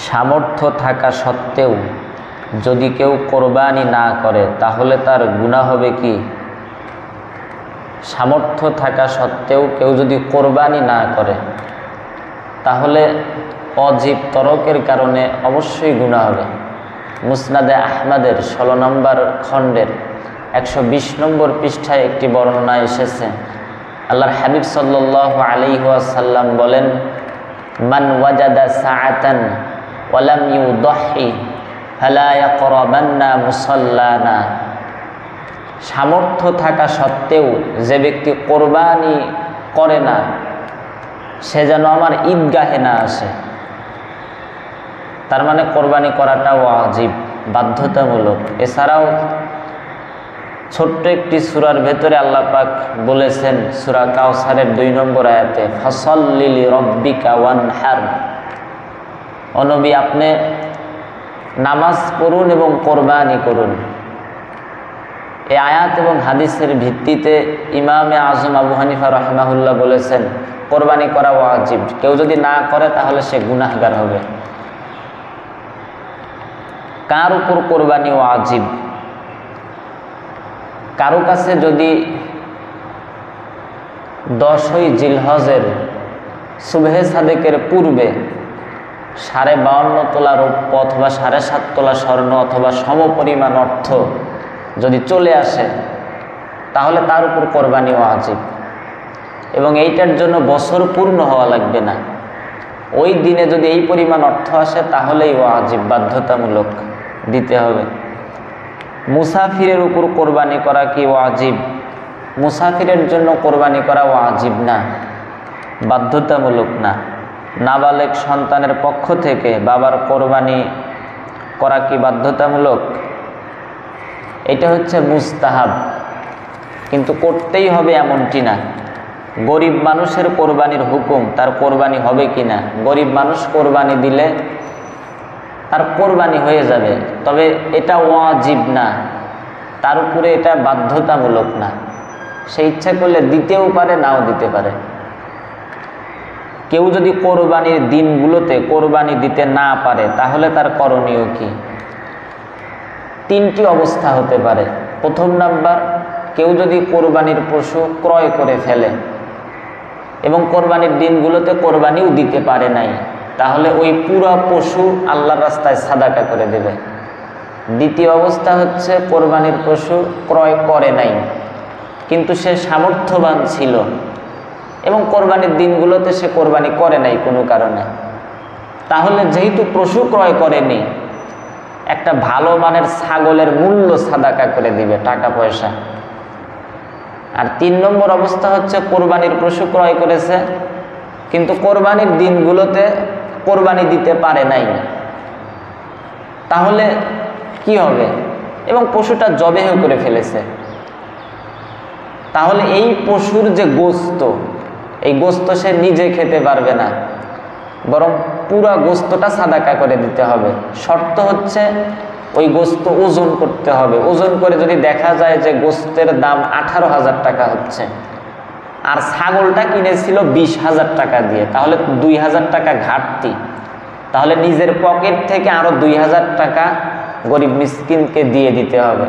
সামর্থ্য থাকা সত্ত্বেও যদি কেউ কোরবানি না করে তাহলে তার গুনাহ হবে কি? সামর্থ্য থাকা সত্ত্বেও কেউ যদি কোরবানি না করে তাহলে অজীব তরকের কারণে অবশ্যই গুনাহ হবে। মুসনাদে আহমদের 16 নম্বর খণ্ডের 120 নম্বর পৃষ্ঠায় একটি বর্ণনা এসেছে। আল্লাহর হাবিব সাল্লাল্লাহু আলাইহি ওয়াসাল্লাম বলেন, মান ওয়াজাদা সাআতান ওয়া লাম ইউদহি ফালা ইয়াকরাবান্না মুসাল্লানা। সামর্থ্য থাকা সত্ত্বেও যে ব্যক্তি কোরবানি করে না সে যেন আমার ঈদগাহে না আসে। তার মানে কোরবানি করাটা ওয়াজিব, বাধ্যতামূলক। এছাড়াও ছোট্ট একটি সূরার ভেতরে আল্লাহ পাক বলেছেন, সূরা কাউসারের 2 নম্বর আয়াতে, ফাসাল্লি লিরাব্বিকা ওয়ানহার। ও নবী, আপনি নামাজ পড়ুন এবং কোরবানি করুন। এই আয়াত এবং হাদিসের ভিত্তিতে ইমামে আজম আবু হানিফা রাহিমাহুল্লাহ বলেছেন কোরবানি করা ওয়াজিব, কেউ যদি না করে তাহলে সে গুনাহগার হবে। কার উপর কোরবানি ওয়াজিব? কারো কাছে যদি 10ই জিলহজের সুবহে সাদেকের পূর্বে 52.5 তোলা রৌপ্য অথবা 7.5 তোলা স্বর্ণ অথবা সমপরিমাণ অর্থ যদি চলে আসে তাহলে তার উপর কোরবানি ওয়াজিব, এবং এইটার জন্য বছর পূর্ণ হওয়া লাগবে না। ওই দিনে যদি এই পরিমাণ অর্থ আসে তাহলেই ওয়াজিব, বাধ্যতামূলক দিতে হবে। মুসাফিরের উপর কোরবানি করা কি ওয়াজিব? মুসাফিরের জন্য কোরবানি করা ওয়াজিব না, বাধ্যতামূলক না। নাবালেগ সন্তানের পক্ষ থেকে বাবার কোরবানি করা কি বাধ্যতামূলক? এটা হচ্ছে মুস্তাহাব, কিন্তু করতেই হবে এমনটি না। গরিব মানুষের কোরবানির হুকুম, তার কোরবানি হবে কি না? গরিব মানুষ কোরবানি দিলে তার কোরবানি হয়ে যাবে, তবে এটা ওয়াজিব না, তার উপরে এটা বাধ্যতামূলক না। সে ইচ্ছা করলে দিতেও পারে, নাও দিতে পারে। কেউ যদি কোরবানির দিনগুলোতে কোরবানি দিতে না পারে তাহলে তার করণীয় কি? 3টি অবস্থা হতে পারে। প্রথম নাম্বার, কেউ যদি কোরবানির পশু ক্রয় করে ফেলে এবং কোরবানির দিনগুলোতে কোরবানিও দিতে পারে নাই, তাহলে ওই পুরো পশু আল্লাহর রাস্তায় সাদাকা করে দেবে। দ্বিতীয় অবস্থা হচ্ছে, কোরবানির পশু ক্রয় করে নাই কিন্তু সে সামর্থ্যবান ছিল এবং কোরবানির দিনগুলোতে সে কোরবানি করে নাই কোনো কারণে, তাহলে যেহেতু পশু ক্রয় করেনি, একটা ভালো মানের ছাগলের মূল্য সাদাকা করে দিবে, টাকা পয়সা। আর 3 নম্বর অবস্থা হচ্ছে, কোরবানির পশু ক্রয় করেছে কিন্তু কোরবানির দিনগুলোতে কোরবানি দিতে পারে নাই, তাহলে কি হবে? এবং পশুটা জবেহ করে ফেলেছে, তাহলে এই পশুর যে গোশত, এই গোশত সে নিজে খেতে পারবে না, বরং পুরা গোশতটা সাদাকা করে দিতে হবে। শর্ত হচ্ছে ওই গোশত ওজন করতে হবে। ওজন করে যদি দেখা যায় যে গোশতের দাম 18,000 টাকা হচ্ছে আর ছাগলটা কিনেছিল 20,000 টাকা দিয়ে, তাহলে 2,000 টাকা ঘাটতি, তাহলে নিজের পকেট থেকে আরো 2,000 টাকা গরিব মিসকিনকে দিয়ে দিতে হবে।